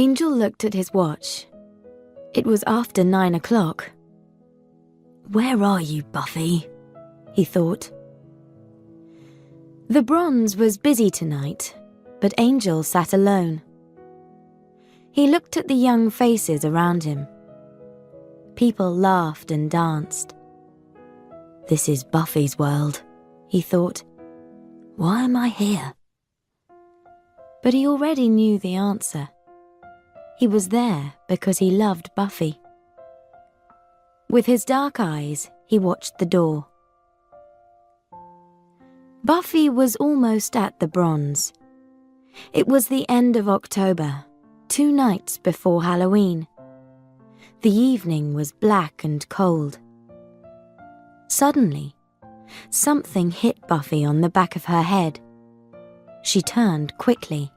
Angel looked at his watch. It was after 9 o'clock. "Where are you, Buffy?" he thought. The bronze was busy tonight, but Angel sat alone. He looked at the young faces around him. People laughed and danced. "This is Buffy's world," he thought. "Why am I here?" But he already knew the answer. He was there because he loved Buffy. With his dark eyes, he watched the door. Buffy was almost at the bronze. It was the end of October, 2 nights before Halloween. The evening was black and cold. Suddenly, something hit Buffy on the back of her head. She turned quickly.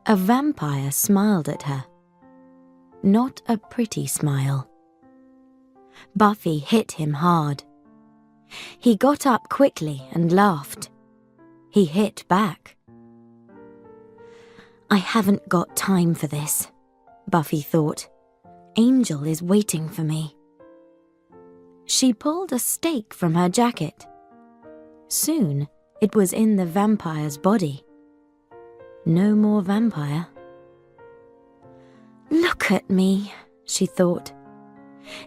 A vampire smiled at her. Not a pretty smile. Buffy hit him hard. He got up quickly and laughed. He hit back. "I haven't got time for this," Buffy thought. "Angel is waiting for me." She pulled a stake from her jacket. Soon, it was in the vampire's body. No more vampire. "Look at me," she thought.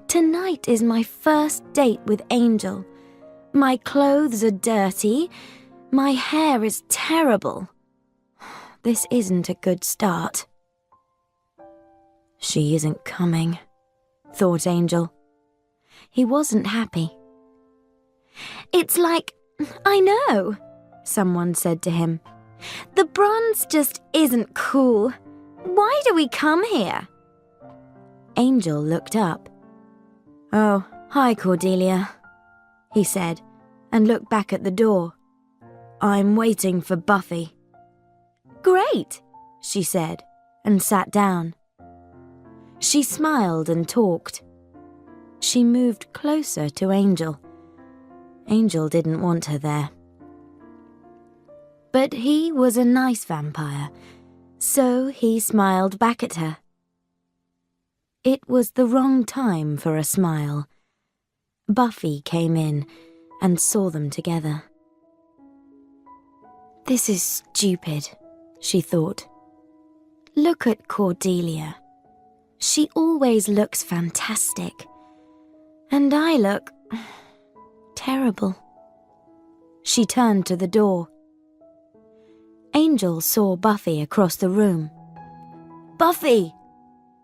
"Tonight is my first date with Angel. My clothes are dirty. My hair is terrible. This isn't a good start." "She isn't coming," thought Angel. He wasn't happy. "It's like, I know," someone said to him. "The bronze just isn't cool. Why do we come here?" Angel looked up. "Oh, hi, Cordelia," he said, and looked back at the door. "I'm waiting for Buffy." "Great," she said, and sat down. She smiled and talked. She moved closer to Angel. Angel didn't want her there. But he was a nice vampire, so he smiled back at her. It was the wrong time for a smile. Buffy came in and saw them together. "This is stupid," she thought. "Look at Cordelia. She always looks fantastic. And I look terrible." She turned to the door. Angel saw Buffy across the room. "Buffy!"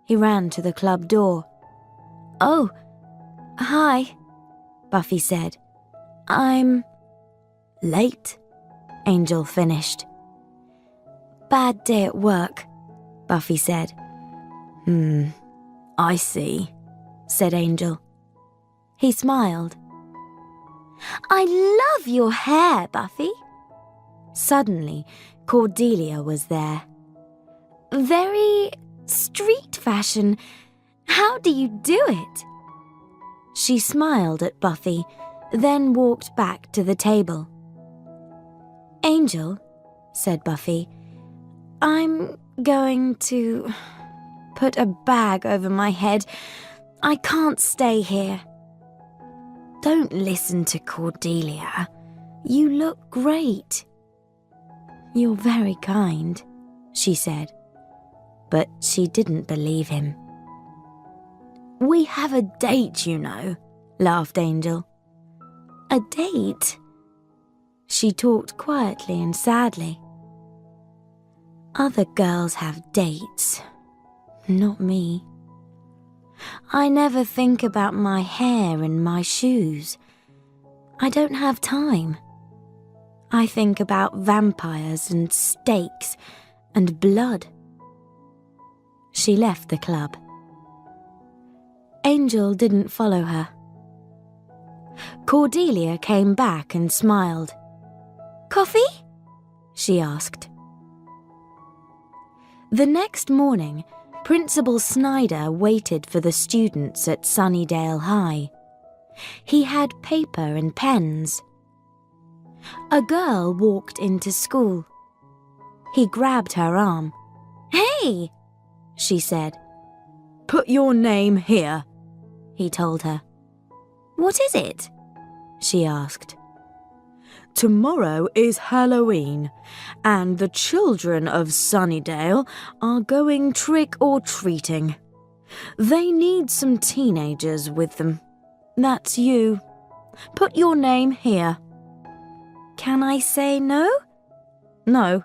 He ran to the club door. "Oh, hi," Buffy said. "I'm late," Angel finished. "Bad day at work," Buffy said. I see," said Angel. He smiled. "I love your hair, Buffy." Suddenly, Cordelia was there. "Very street fashion. How do you do it?" She smiled at Buffy, then walked back to the table. "Angel," said Buffy, "I'm going to put a bag over my head. I can't stay here." "Don't listen to Cordelia. You look great." "You're very kind," she said. But she didn't believe him. "We have a date, you know," laughed Angel. "A date?" She talked quietly and sadly. "Other girls have dates. Not me. I never think about my hair and my shoes. I don't have time. I think about vampires and stakes and blood." She left the club. Angel didn't follow her. Cordelia came back and smiled. "Coffee?" she asked. The next morning, Principal Snyder waited for the students at Sunnydale High. He had paper and pens. A girl walked into school. He grabbed her arm. "Hey, me, she said. Put your name here, he told her. What is it? She asked. Tomorrow is Halloween, and the children of Sunnydale are going trick-or-treating. They need some teenagers with them. That's you. Put your name here. Can I say no? No.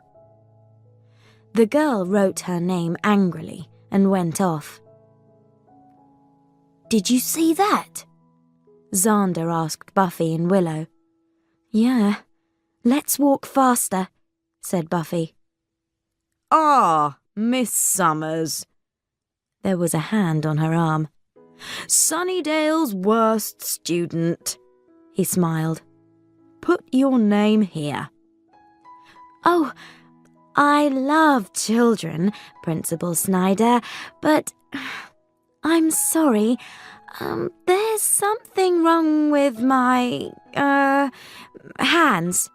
The girl wrote her name angrily and went off. Did you see that? Xander asked Buffy and Willow. Yeah. Let's walk faster, said Buffy. Ah, Miss Summers. There was a hand on her arm. Sunnydale's worst student, he smiled. Put your name here. Oh, I love children, Principal Snyder, but I'm sorry. There's something wrong with my, hands.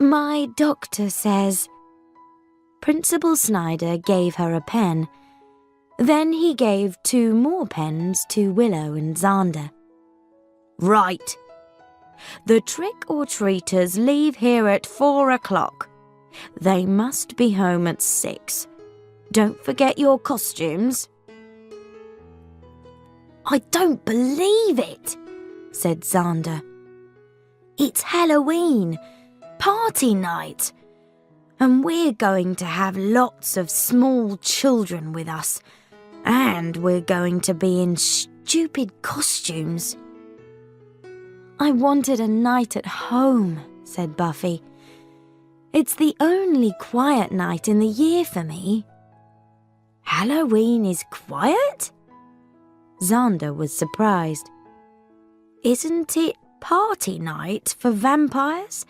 My doctor says. Principal Snyder gave her a pen. Then he gave 2 more pens to Willow and Xander. Right. The trick-or-treaters leave here at 4 o'clock. They must be home at 6. Don't forget your costumes. I don't believe it, said Xander. It's Halloween, party night, and we're going to have lots of small children with us, and we're going to be in stupid costumes. I wanted a night at home, said Buffy. It's the only quiet night in the year for me. Halloween is quiet? Xander was surprised. Isn't it party night for vampires?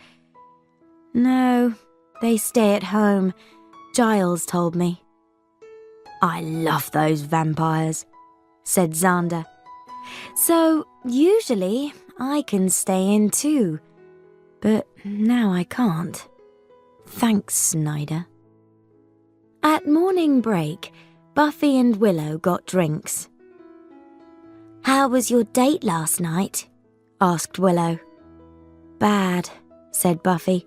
No, they stay at home, Giles told me. I love those vampires, said Xander. So usually I can stay in too, but now I can't. Thanks, Snyder. At morning break, Buffy and Willow got drinks. How was your date last night? Asked Willow. Bad, said Buffy.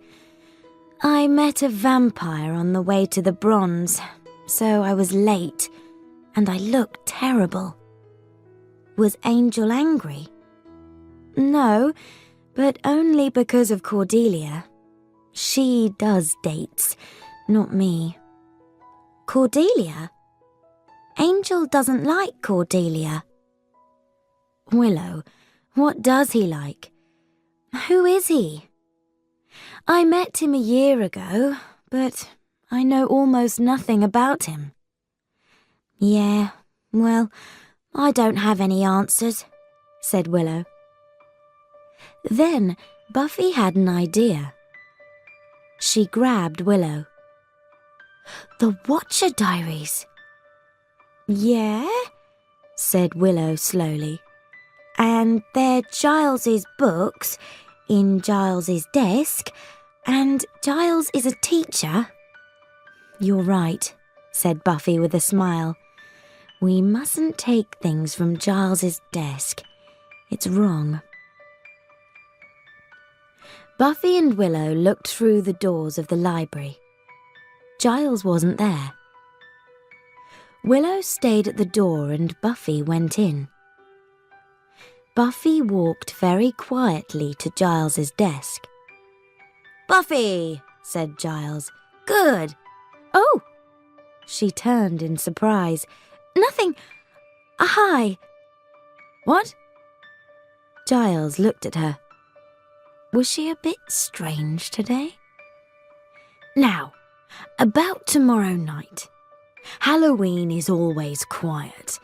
I met a vampire on the way to the Bronze, so I was late, and I looked terrible. Was Angel angry? No, but only because of Cordelia. She does dates, not me. Cordelia? Angel doesn't like Cordelia. Willow, what does he like? Who is he? I met him a year ago, but I know almost nothing about him. Yeah, well, I don't have any answers, said Willow. Then Buffy had an idea. She grabbed Willow. The Watcher Diaries. Yeah, said Willow slowly. And they're Giles's books in Giles's desk, and Giles is a teacher. You're right, said Buffy with a smile. We mustn't take things from Giles's desk. It's wrong. Buffy and Willow looked through the doors of the library. Giles wasn't there. Willow stayed at the door and Buffy went in. Buffy walked very quietly to Giles's desk. Buffy, said Giles. Good. Oh! She turned in surprise. Nothing. Hi. What? Giles looked at her. Was she a bit strange today? Now, about tomorrow night. Halloween is always quiet.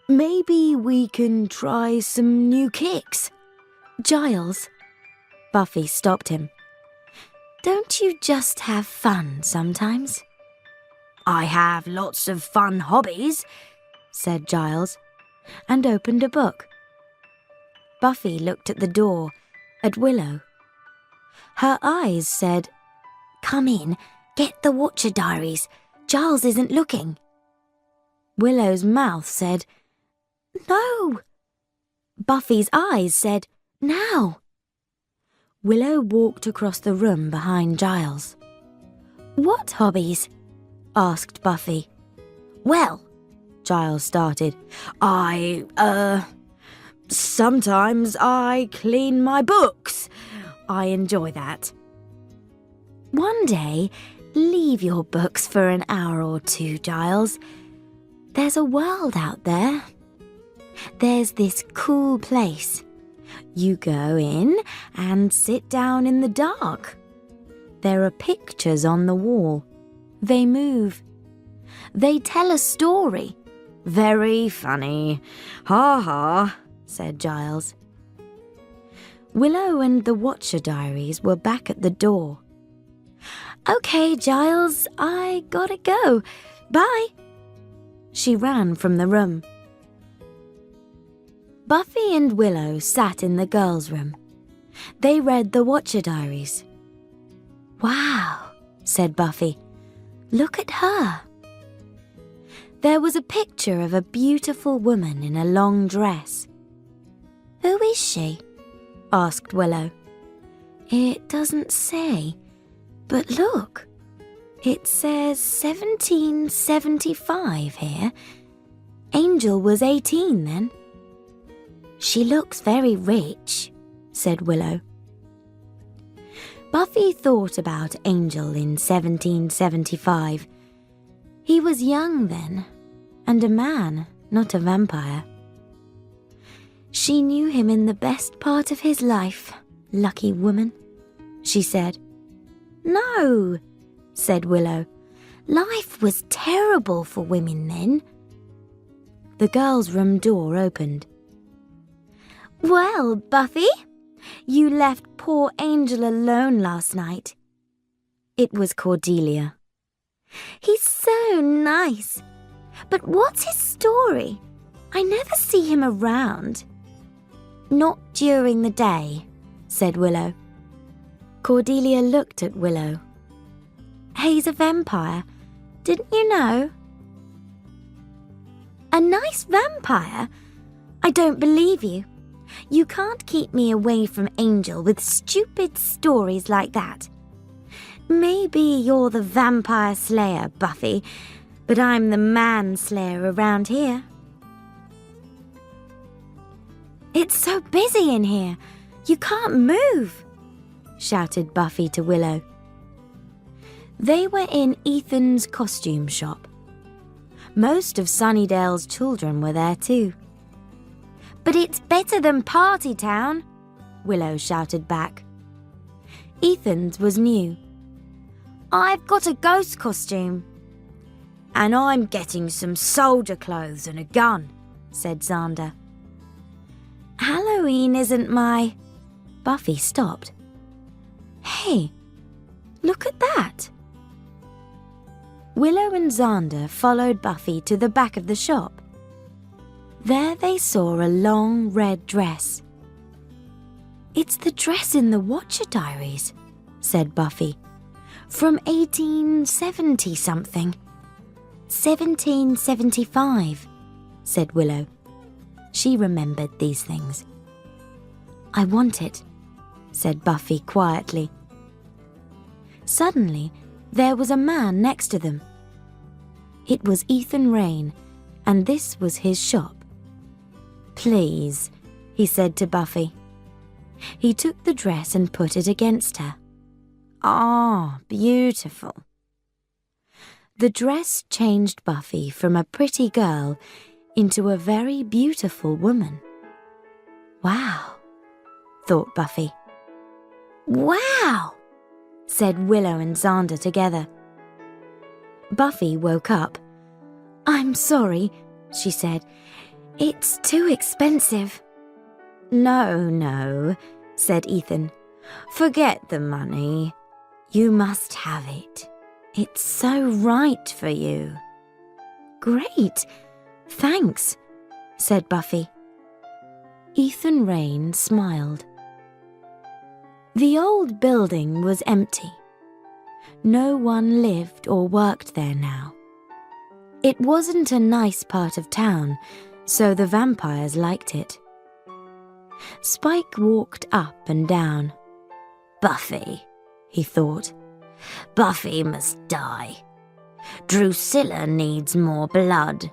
Maybe we can try some new kicks. Giles. Buffy stopped him. Don't you just have fun sometimes? I have lots of fun hobbies, said Giles, and opened a book. Buffy looked at the door, at Willow. Her eyes said, Come in, get the Watcher Diaries. Giles isn't looking. Willow's mouth said, "No." Buffy's eyes said, "Now." Willow walked across the room behind Giles. "What hobbies?" asked Buffy. "Well," Giles started, sometimes I clean my books. I enjoy that." "One day, leave your books for an hour or two, Giles. There's a world out there. There's this cool place. You go in and sit down in the dark. There are pictures on the wall. They move. They tell a story." "Very funny. Ha ha," said Giles. Willow and the Watcher Diaries were back at the door. "Okay, Giles, I gotta go. Bye." She ran from the room. Buffy and Willow sat in the girls' room. They read the Watcher Diaries. "Wow," said Buffy. "Look at her." There was a picture of a beautiful woman in a long dress. "Who is she?" asked Willow. "It doesn't say, but look, it says 1775 here. Angel was 18 then." "She looks very rich," said Willow. Buffy thought about Angel in 1775. He was young then, and a man, not a vampire. "She knew him in the best part of his life, lucky woman," she said. "No," said Willow. "Life was terrible for women then." The girls' room door opened. "Well, Buffy, you left poor Angel alone last night." It was Cordelia. "He's so nice. But what's his story? I never see him around." "Not during the day," said Willow. Cordelia looked at Willow. "He's a vampire. Didn't you know?" "A nice vampire? I don't believe you. You can't keep me away from Angel with stupid stories like that. Maybe you're the vampire slayer, Buffy, but I'm the man-slayer around here." "It's so busy in here. You can't move," shouted Buffy to Willow. They were in Ethan's costume shop. Most of Sunnydale's children were there too. "But it's better than Party Town," Willow shouted back. Ethan's was new. "I've got a ghost costume." "And I'm getting some soldier clothes and a gun," said Xander. "Halloween isn't my—" Buffy stopped. "Hey, look at that." Willow and Xander followed Buffy to the back of the shop. There they saw a long red dress. "It's the dress in the Watcher Diaries," said Buffy. "From 1870-something. 1775, said Willow. She remembered these things. "I want it," said Buffy quietly. Suddenly, there was a man next to them. It was Ethan Rayne, and this was his shop. "Please," he said to Buffy. He took the dress and put it against her. "Ah, beautiful." The dress changed Buffy from a pretty girl into a very beautiful woman. "Wow," thought Buffy. "Wow," said Willow and Xander together. Buffy woke up. "I'm sorry," she said. "It's too expensive." No, said Ethan. "Forget the money. You must have it. It's so right for you." "Great, thanks," said Buffy. Ethan Rayne smiled. The old building was empty. No one lived or worked there now. It wasn't a nice part of town, so the vampires liked it. Spike walked up and down. Buffy, he thought. Buffy must die. Drusilla needs more blood,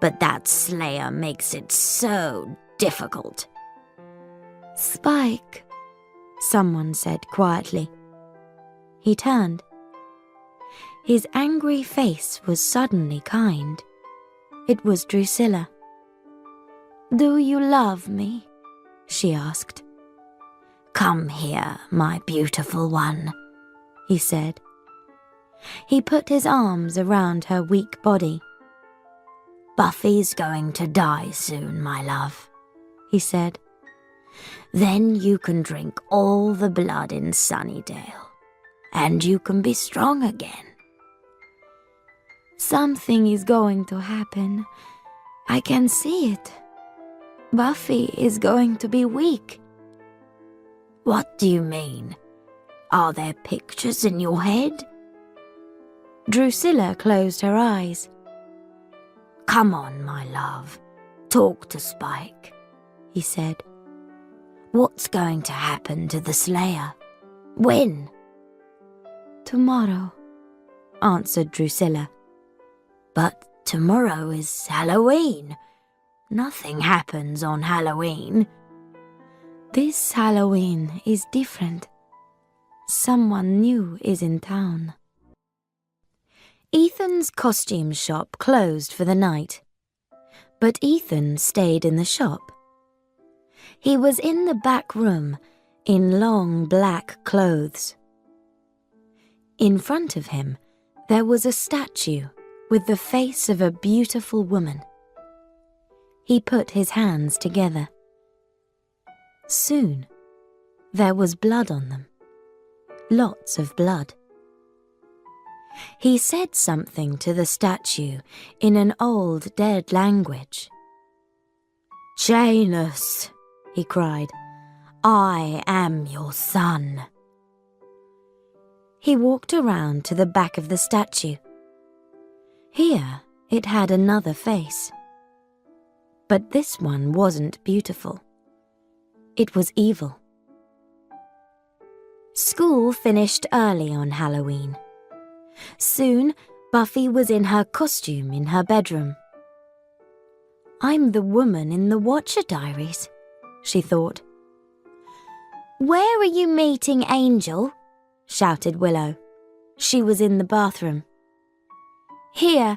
but that Slayer makes it so difficult. Spike, someone said quietly. He turned. His angry face was suddenly kind. It was Drusilla. Do you love me? She asked. Come here, my beautiful one, he said. He put his arms around her weak body. Buffy's going to die soon, my love, he said. Then you can drink all the blood in Sunnydale, and you can be strong again. Something is going to happen. I can see it. Buffy is going to be weak. What do you mean? Are there pictures in your head? Drusilla closed her eyes. Come on, my love. Talk to Spike, he said. What's going to happen to the Slayer? When? Tomorrow, answered Drusilla. But tomorrow is Halloween. Nothing happens on Halloween. This Halloween is different. Someone new is in town. Ethan's costume shop closed for the night, but Ethan stayed in the shop. He was in the back room, in long black clothes. In front of him, there was a statue with the face of a beautiful woman. He put his hands together. Soon, there was blood on them. Lots of blood. He said something to the statue in an old dead language. Janus, he cried, I am your son. He walked around to the back of the statue. Here it had another face. But this one wasn't beautiful. It was evil. School finished early on Halloween. Soon, Buffy was in her costume in her bedroom. I'm the woman in the Watcher Diaries, she thought. Where are you meeting Angel? Shouted Willow. She was in the bathroom. Here,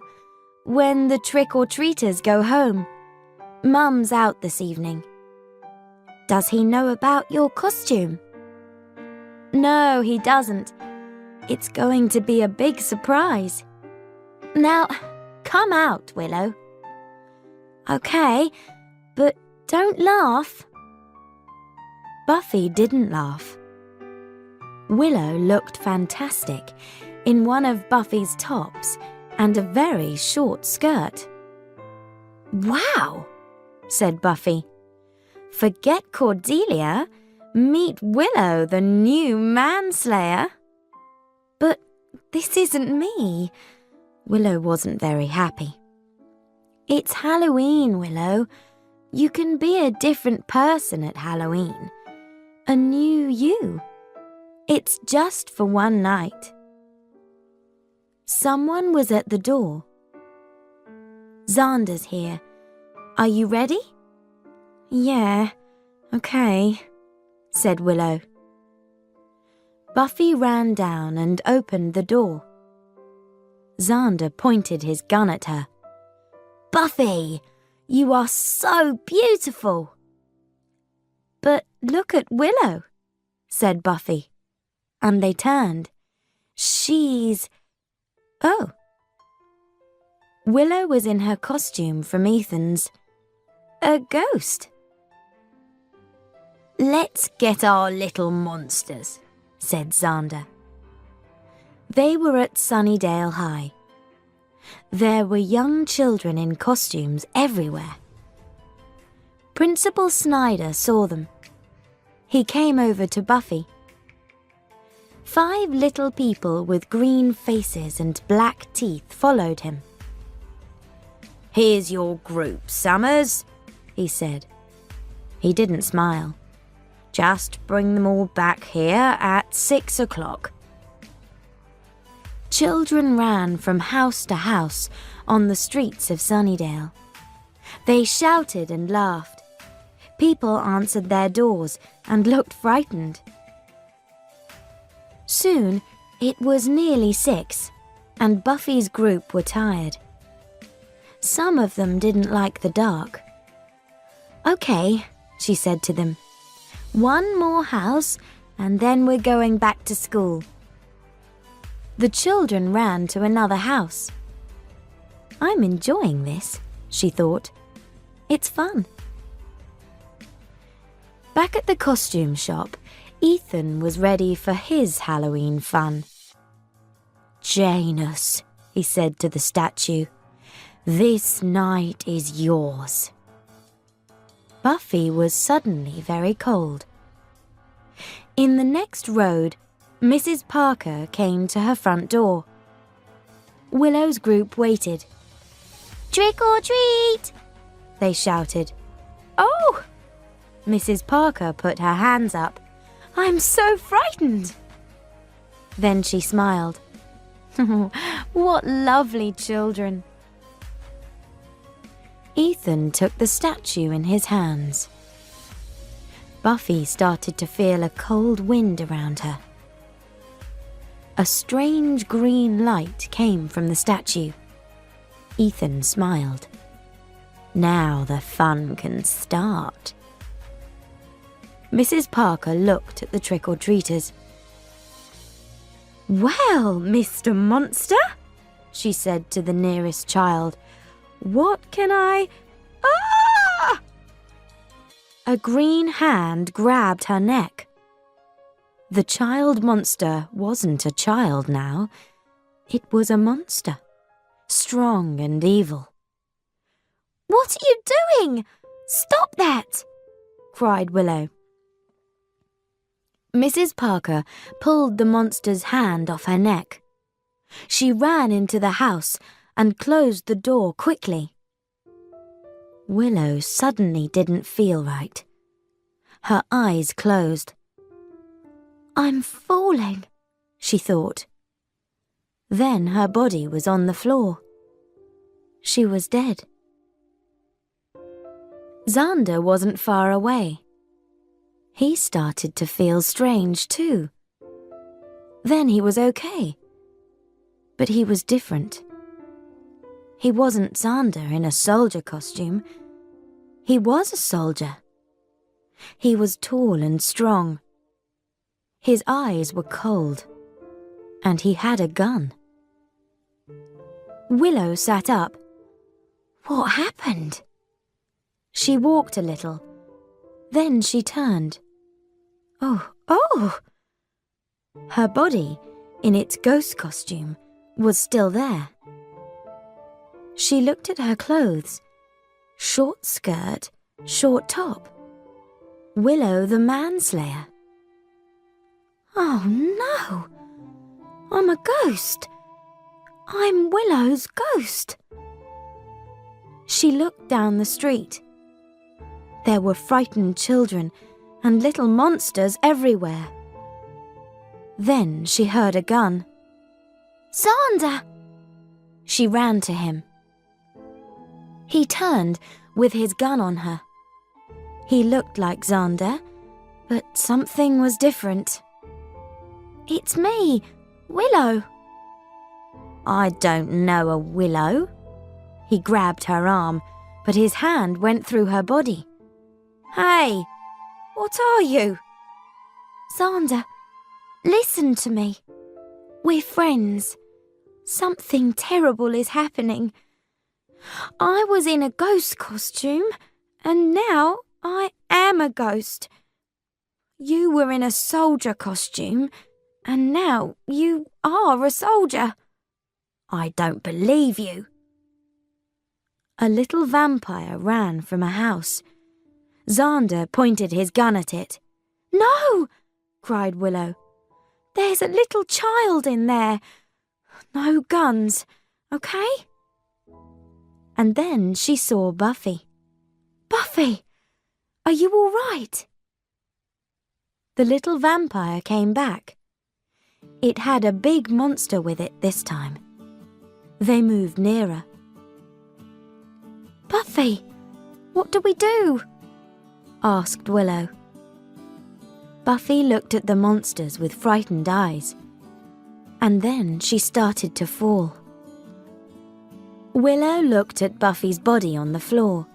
when the trick-or-treaters go home. Mum's out this evening. Does he know about your costume? No, he doesn't. It's going to be a big surprise. Now, come out, Willow. Okay, but don't laugh. Buffy didn't laugh. Willow looked fantastic in one of Buffy's tops and a very short skirt. Wow, said Buffy. Forget Cordelia. Meet Willow, the new manslayer. But this isn't me. Willow wasn't very happy. It's Halloween, Willow. You can be a different person at Halloween. A new you. It's just for one night. Someone was at the door. Xander's here. Are you ready? Yeah, okay, said Willow. Buffy ran down and opened the door. Xander pointed his gun at her. Buffy, you are so beautiful. But look at Willow, said Buffy, and they turned. She's... Oh. Willow was in her costume from Ethan's. A ghost. Let's get our little monsters, said Xander. They were at Sunnydale High. There were young children in costumes everywhere. Principal Snyder saw them. He came over to Buffy. 5 little people with green faces and black teeth followed him. Here's your group, Summers, he said. He didn't smile. Just bring them all back here at 6 o'clock. Children ran from house to house on the streets of Sunnydale. They shouted and laughed. People answered their doors and looked frightened. Soon, it was nearly 6, and Buffy's group were tired. Some of them didn't like the dark. "Okay," she said to them. "One more house, and then we're going back to school." The children ran to another house. "I'm enjoying this," she thought. "It's fun." Back at the costume shop, Ethan was ready for his Halloween fun. "Janus," he said to the statue, "this night is yours." Buffy was suddenly very cold. In the next road, Mrs. Parker came to her front door. Willow's group waited. "Trick or treat!" they shouted. "Oh!" Mrs. Parker put her hands up. "I'm so frightened." Then she smiled. What lovely children. Ethan took the statue in his hands. Buffy started to feel a cold wind around her. A strange green light came from the statue. Ethan smiled. Now the fun can start. Mrs. Parker looked at the trick-or-treaters. "Well, Mr. Monster," she said to the nearest child, "what can I—" "Ah!" A green hand grabbed her neck. The child monster wasn't a child now. It was a monster, strong and evil. "What are you doing? Stop that!" cried Willow. Mrs. Parker pulled the monster's hand off her neck. She ran into the house and closed the door quickly. Willow suddenly didn't feel right. Her eyes closed. "I'm falling," she thought. Then her body was on the floor. She was dead. Xander wasn't far away. He started to feel strange too. Then he was okay. But he was different. He wasn't Xander in a soldier costume. He was a soldier. He was tall and strong. His eyes were cold, and he had a gun. Willow sat up. What happened? She walked a little. Then she turned. Oh! Her body, in its ghost costume, was still there. She looked at her clothes. Short skirt, short top. Willow the manslayer. Oh no! I'm a ghost. I'm Willow's ghost. She looked down the street. There were frightened children and little monsters everywhere. Then she heard a gun. "Xander!" She ran to him. He turned with his gun on her. He looked like Xander, but something was different. "It's me, Willow." "I don't know a Willow." He grabbed her arm, but his hand went through her body. "Hey, what are you?" "Xander, listen to me. We're friends. Something terrible is happening. I was in a ghost costume, and now I am a ghost. You were in a soldier costume, and now you are a soldier. I don't believe you." A little vampire ran from a house. Xander pointed his gun at it. "No!" cried Willow. "There's a little child in there. No guns, okay?" and then she saw Buffy. "Buffy, are you all right?" The little vampire came back. It had a big monster with it this time. They moved nearer. "Buffy, what do we do?" asked Willow. Buffy looked at the monsters with frightened eyes, and then she started to fall. Willow looked at Buffy's body on the floor.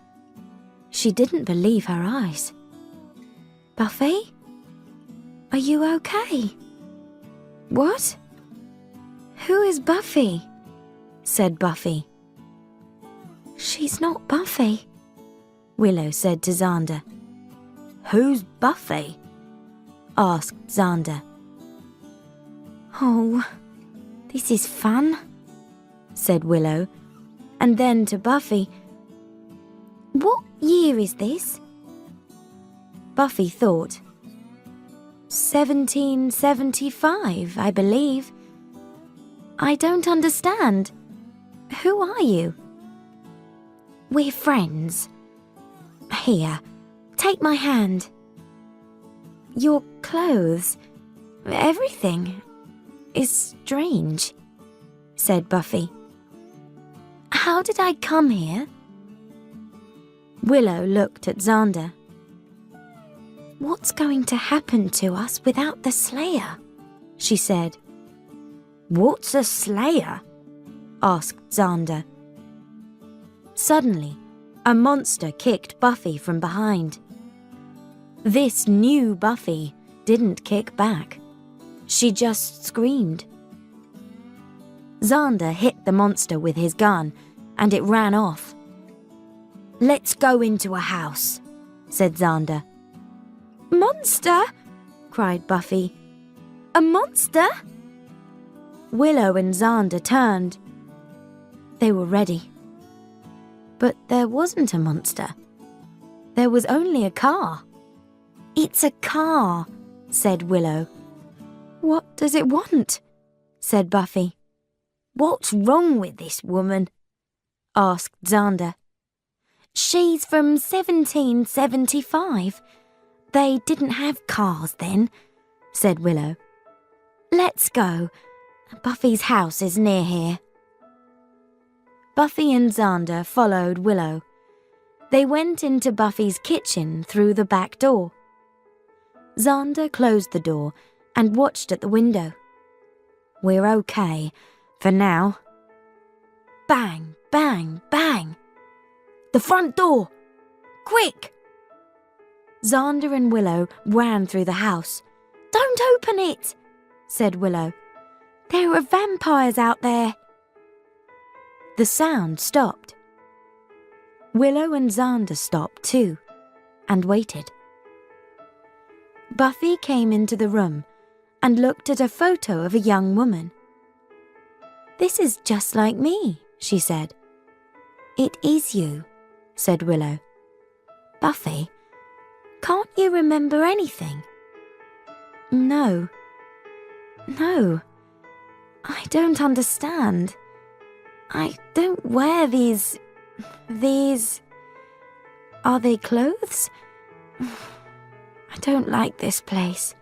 She didn't believe her eyes. "Buffy? Are you okay?" "What? Who is Buffy?" said Buffy. "She's not Buffy," Willow said to Xander. "Who's Buffy?" asked Xander. "Oh, this is fun," said Willow, and then to Buffy, "What year is this?" Buffy thought, 1775, I believe. "I don't understand. Who are you?" "We're friends. Here, take my hand." "Your clothes, everything, is strange," said Buffy. "How did I come here?" Willow looked at Xander. "What's going to happen to us without the Slayer?" she said. "What's a Slayer?" asked Xander. Suddenly, a monster kicked Buffy from behind. This new Buffy didn't kick back. She just screamed. Xander hit the monster with his gun, and it ran off. "Let's go into a house," said Xander. "Monster!" cried Buffy. "A monster?" Willow and Xander turned. They were ready. But there wasn't a monster. There was only a car. "It's a car," said Willow. "What does it want?" said Buffy. "What's wrong with this woman?" asked Xander. "She's from 1775. They didn't have cars then," said Willow. "Let's go. Buffy's house is near here." Buffy and Xander followed Willow. They went into Buffy's kitchen through the back door. Xander closed the door and watched at the window. "We're okay, for now." Bang, bang, bang. "The front door! Quick!" Xander and Willow ran through the house. "Don't open it," said Willow. "There are vampires out there." The sound stopped. Willow and Xander stopped too, and waited. Buffy came into the room and looked at a photo of a young woman. "This is just like me," she said. "It is you," said Willow. "Buffy, can't you remember anything?" No, I don't understand. I don't wear these... Are they clothes? I don't like this place.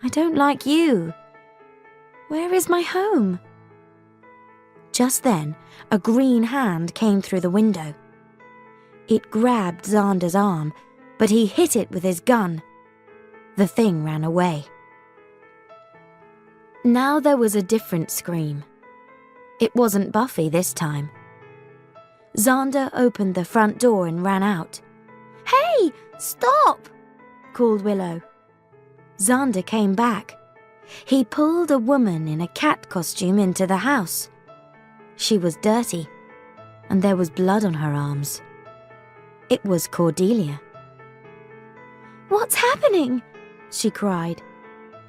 I don't like you. Where is my home?" Just then, a green hand came through the window. It grabbed Xander's arm, but he hit it with his gun. The thing ran away. Now there was a different scream. It wasn't Buffy this time. Xander opened the front door and ran out. "Hey, stop!" called Willow. Xander came back. He pulled a woman in a cat costume into the house. She was dirty, and there was blood on her arms. It was Cordelia. "What's happening?" she cried.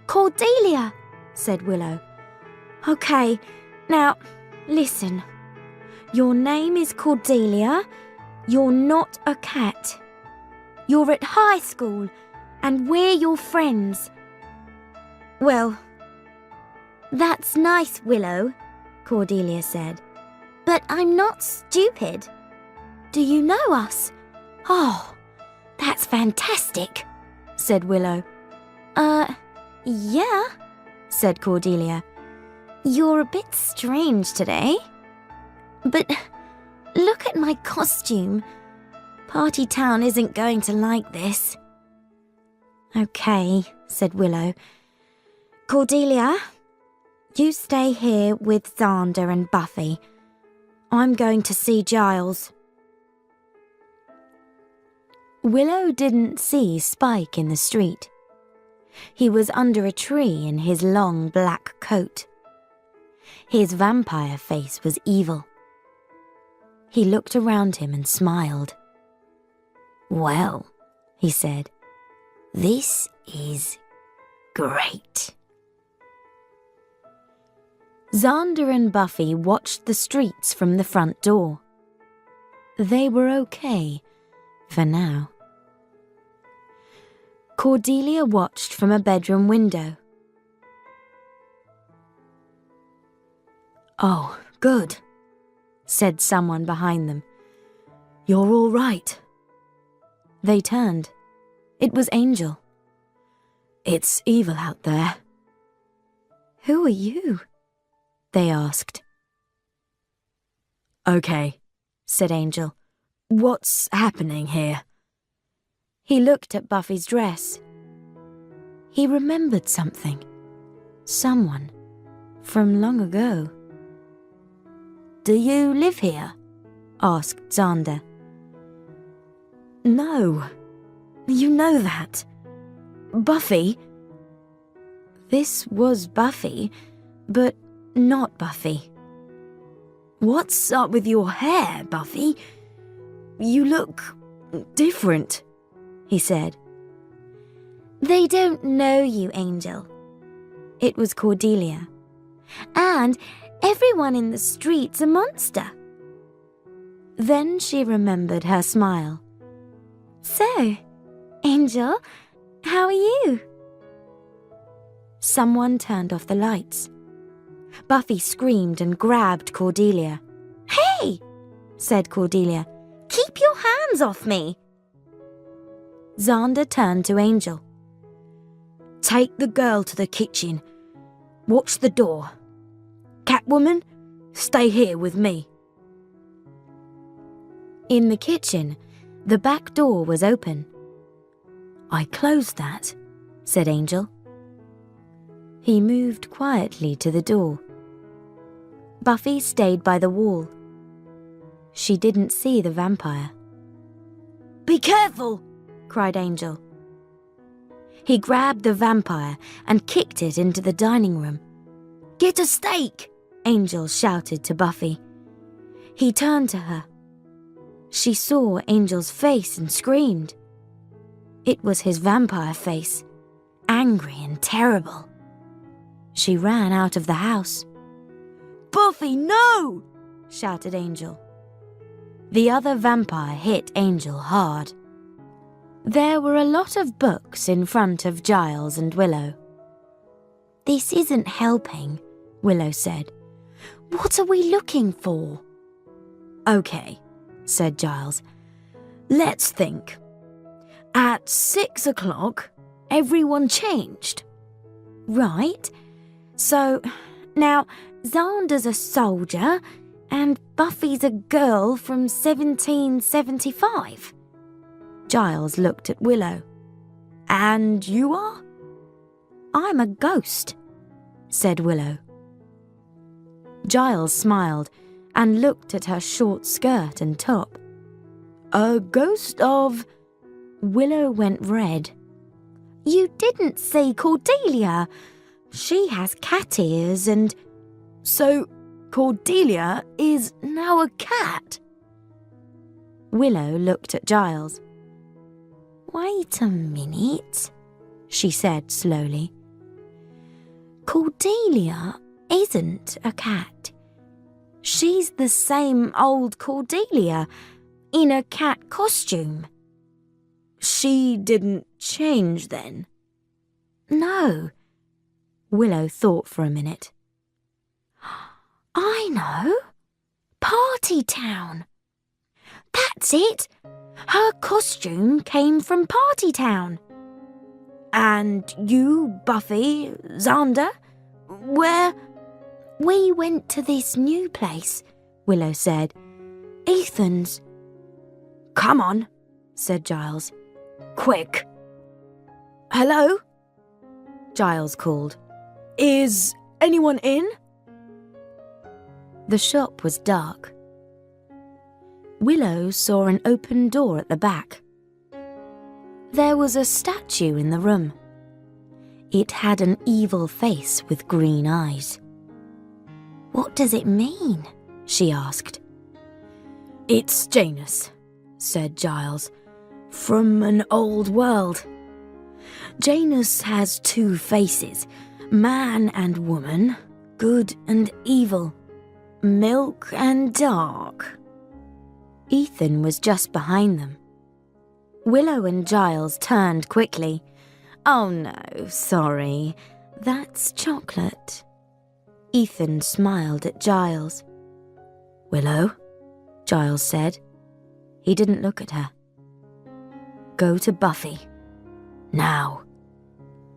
"Cordelia," said Willow. "Okay, now, listen. Your name is Cordelia. You're not a cat. You're at high school, and we're your friends." "Well, that's nice, Willow," Cordelia said. "But I'm not stupid. Do you know us? Oh, that's fantastic, said Willow. Yeah, said Cordelia. You're a bit strange today. But look at my costume. Party Town isn't going to like this. Okay, said Willow. Cordelia, you stay here with Xander and Buffy. I'm going to see Giles. Willow didn't see Spike in the street. He was under a tree in his long black coat. His vampire face was evil. He looked around him and smiled. Well, he said, this is great. Xander and Buffy watched the streets from the front door. They were okay for now. Cordelia watched from a bedroom window. Oh, good, said someone behind them. You're all right. They turned. It was Angel. It's evil out there. Who are you? They asked. Okay, said Angel. What's happening here? He looked at Buffy's dress. He remembered something. Someone from long ago. Do you live here? Asked Xander. No, you know that. Buffy? This was Buffy, but not Buffy. What's up with your hair, Buffy? You look different, he said. They don't know you, Angel. It was Cordelia. And everyone in the street's a monster. Then she remembered her smile. So, Angel, how are you? Someone turned off the lights. Buffy screamed and grabbed Cordelia. Hey, said Cordelia, keep your hands off me. Xander turned to Angel. Take the girl to the kitchen. Watch the door. Catwoman, stay here with me. In the kitchen, the back door was open. I closed that, said Angel. He moved quietly to the door. Buffy stayed by the wall. She didn't see the vampire. Be careful, cried Angel. He grabbed the vampire and kicked it into the dining room. Get a steak, Angel shouted to Buffy. He turned to her. She saw Angel's face and screamed. It was his vampire face, angry and terrible. She ran out of the house. Buffy, no! Shouted Angel. The other vampire hit Angel hard. There were a lot of books in front of Giles and Willow. This isn't helping, Willow said. What are we looking for? Okay, said Giles. Let's think. At 6 o'clock, everyone changed. Right. So, now, Xander's a soldier and Buffy's a girl from 1775. Giles looked at Willow. And you are? I'm a ghost, said Willow. Giles smiled and looked at her short skirt and top. A ghost of... Willow went red. You didn't see Cordelia. She has cat ears and... So, Cordelia is now a cat? Willow looked at Giles. Wait a minute, she said slowly. Cordelia isn't a cat. She's the same old Cordelia in a cat costume. She didn't change then? No. Willow thought for a minute. I know. Party Town. That That's it. Her costume came from Party Town. And you, Buffy, Xander, where? We went to this new place, Willow said. Ethan's. Come on, said Giles. Quick. Hello? Giles called. Is anyone in? The shop was dark. Willow saw an open door at the back. There was a statue in the room. It had an evil face with green eyes. What does it mean? She asked. It's Janus, said Giles, from an old world. Janus has two faces, man and woman, good and evil, milk and dark. Ethan was just behind them. Willow and Giles turned quickly. Oh no, sorry, that's chocolate. Ethan smiled at Giles. Willow, Giles said. He didn't look at her. Go to Buffy. Now.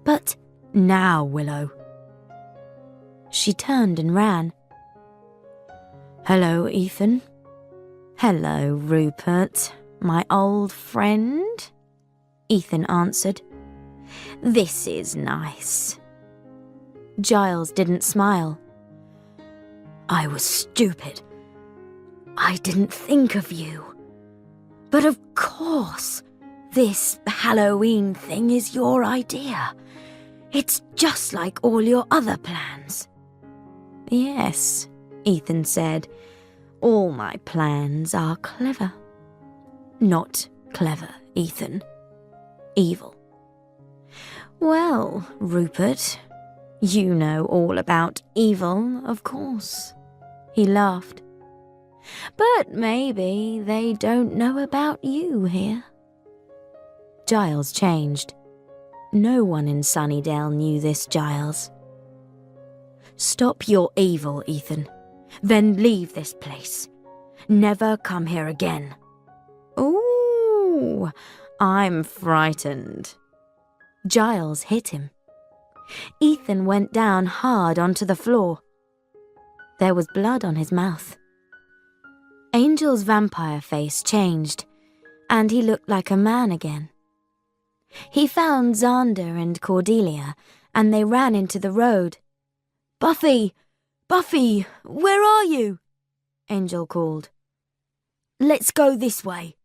But now, Willow. She turned and ran. Hello, Ethan. Hello, Rupert, my old friend, Ethan answered. This is nice. Giles didn't smile. I was stupid. I didn't think of you. But of course, this Halloween thing is your idea. It's just like all your other plans. Yes, Ethan said. All my plans are clever. Not clever, Ethan. Evil. Well, Rupert, you know all about evil, of course. He laughed. But maybe they don't know about you here. Giles changed. No one in Sunnydale knew this Giles. Stop your evil, Ethan. Then leave this place. Never come here again. Ooh, I'm frightened. Giles hit him. Ethan went down hard onto the floor. There was blood on his mouth. Angel's vampire face changed, and he looked like a man again. He found Xander and Cordelia, and they ran into the road. Buffy! Buffy, where are you? Angel called. Let's go this way,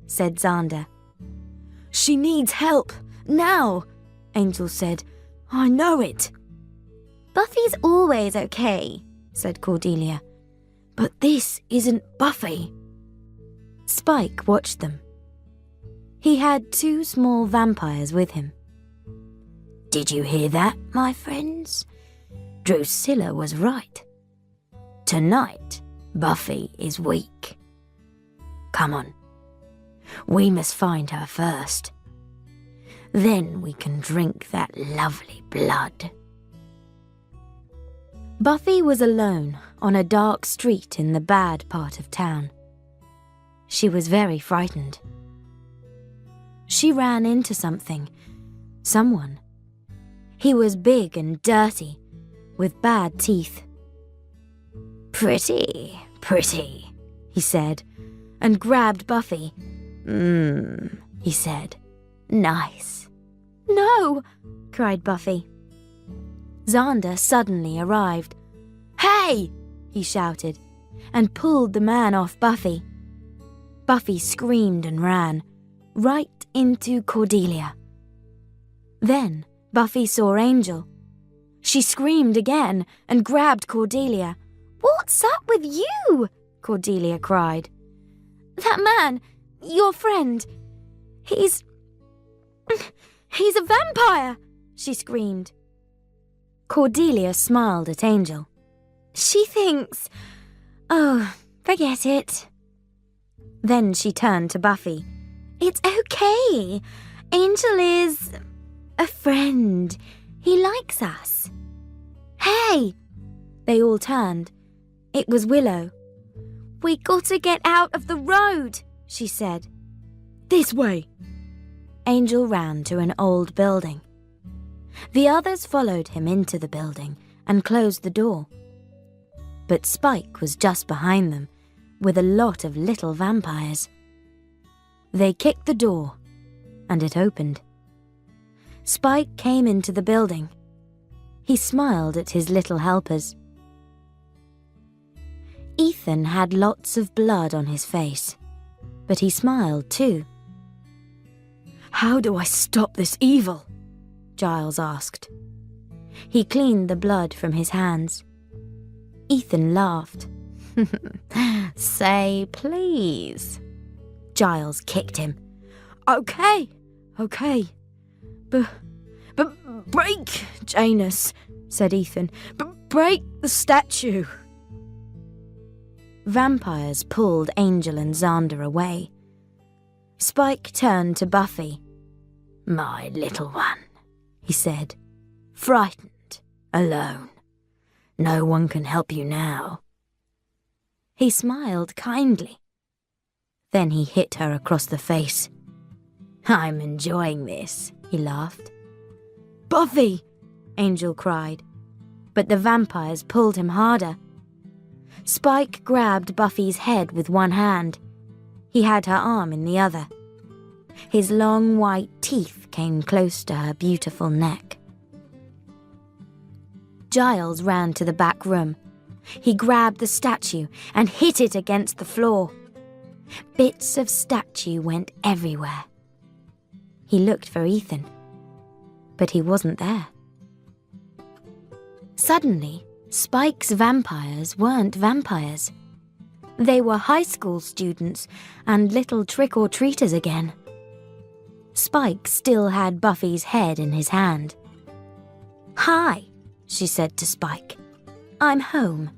said Xander. She needs help, now, Angel said. I know it. Buffy's always okay, said Cordelia. But this isn't Buffy. Spike watched them. He had 2 small vampires with him. Did you hear that, my friends? Drusilla was right. Tonight, Buffy is weak. Come on. We must find her first. Then we can drink that lovely blood. Buffy was alone on a dark street in the bad part of town. She was very frightened. She ran into someone. He was big and dirty, with bad teeth. Pretty, he said, and grabbed Buffy. He said. Nice. No, cried Buffy. Xander suddenly arrived. Hey, he shouted, and pulled the man off Buffy. Buffy screamed and ran, right into Cordelia. Then Buffy saw Angel. She screamed again and grabbed Cordelia. What's up with you? Cordelia cried. That man, your friend, he's a vampire, she screamed. Cordelia smiled at Angel. She thinks... Oh, forget it. Then she turned to Buffy. It's okay. Angel is... a friend. He likes us. Hey! They all turned. It was Willow. We gotta get out of the road, she said. This way. Angel ran to an old building. The others followed him into the building and closed the door. But Spike was just behind them, with a lot of little vampires. They kicked the door, and it opened. Spike came into the building. He smiled at his little helpers. Ethan had lots of blood on his face, but he smiled too. How do I stop this evil? Giles asked. He cleaned the blood from his hands. Ethan laughed. Say please. Giles kicked him. Okay. But break, Janus, said Ethan. But break the statue. Vampires pulled Angel and Xander away. Spike turned to Buffy. My little one, he said, frightened, alone. No one can help you now. He smiled kindly. Then he hit her across the face. I'm enjoying this, he laughed. Buffy, Angel cried, but the vampires pulled him harder. Spike grabbed Buffy's head with one hand. He had her arm in the other. His long white teeth came close to her beautiful neck. Giles ran to the back room. He grabbed the statue and hit it against the floor. Bits of statue went everywhere. He looked for Ethan, but he wasn't there. Suddenly, Spike's vampires weren't vampires. They were high school students and little trick-or-treaters again. Spike still had Buffy's head in his hand. Hi, she said to Spike. I'm home.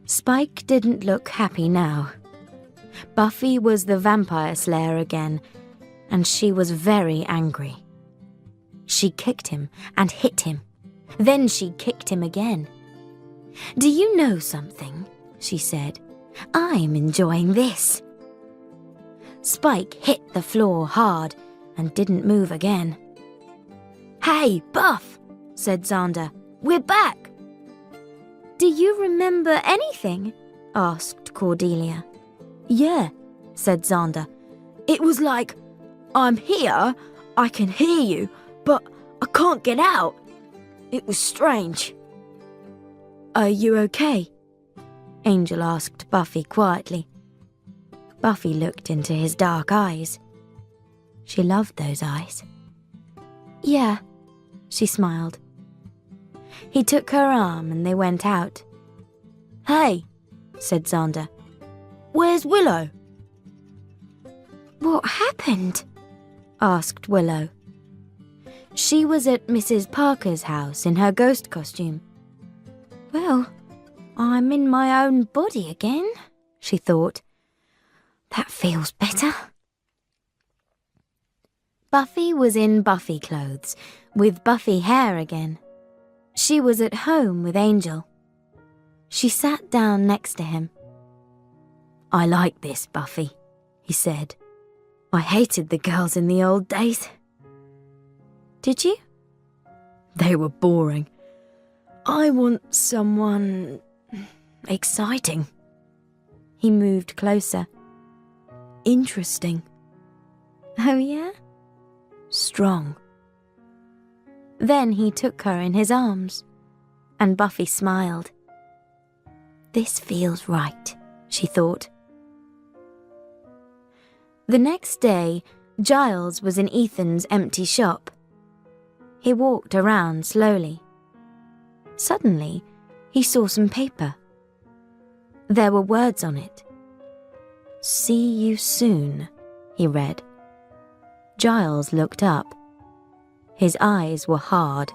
Spike didn't look happy now. Buffy was the vampire slayer again, and she was very angry. She kicked him and hit him. Then she kicked him again. Do you know something? She said. I'm enjoying this. Spike hit the floor hard and didn't move again. Hey, Buff, said Xander. We're back. Do you remember anything? Asked Cordelia. Yeah, said Xander. It was like, I'm here, I can hear you, but I can't get out. It was strange. Are you okay? Angel asked Buffy quietly. Buffy looked into his dark eyes. She loved those eyes. Yeah, she smiled. He took her arm and they went out. Hey, said Xander. Where's Willow? What happened? Asked Willow. She was at Mrs. Parker's house in her ghost costume. Well, I'm in my own body again, she thought. That feels better. Buffy was in Buffy clothes, with Buffy hair again. She was at home with Angel. She sat down next to him. I like this, Buffy, he said. I hated the girls in the old days. Did you? They were boring. I want someone exciting. He moved closer. Interesting. Oh, yeah? Strong. Then he took her in his arms, and Buffy smiled. This feels right, she thought. The next day, Giles was in Ethan's empty shop. He walked around slowly. Suddenly, he saw some paper. There were words on it. See you soon, he read. Giles looked up. His eyes were hard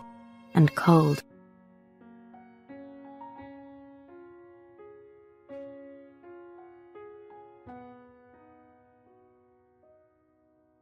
and cold.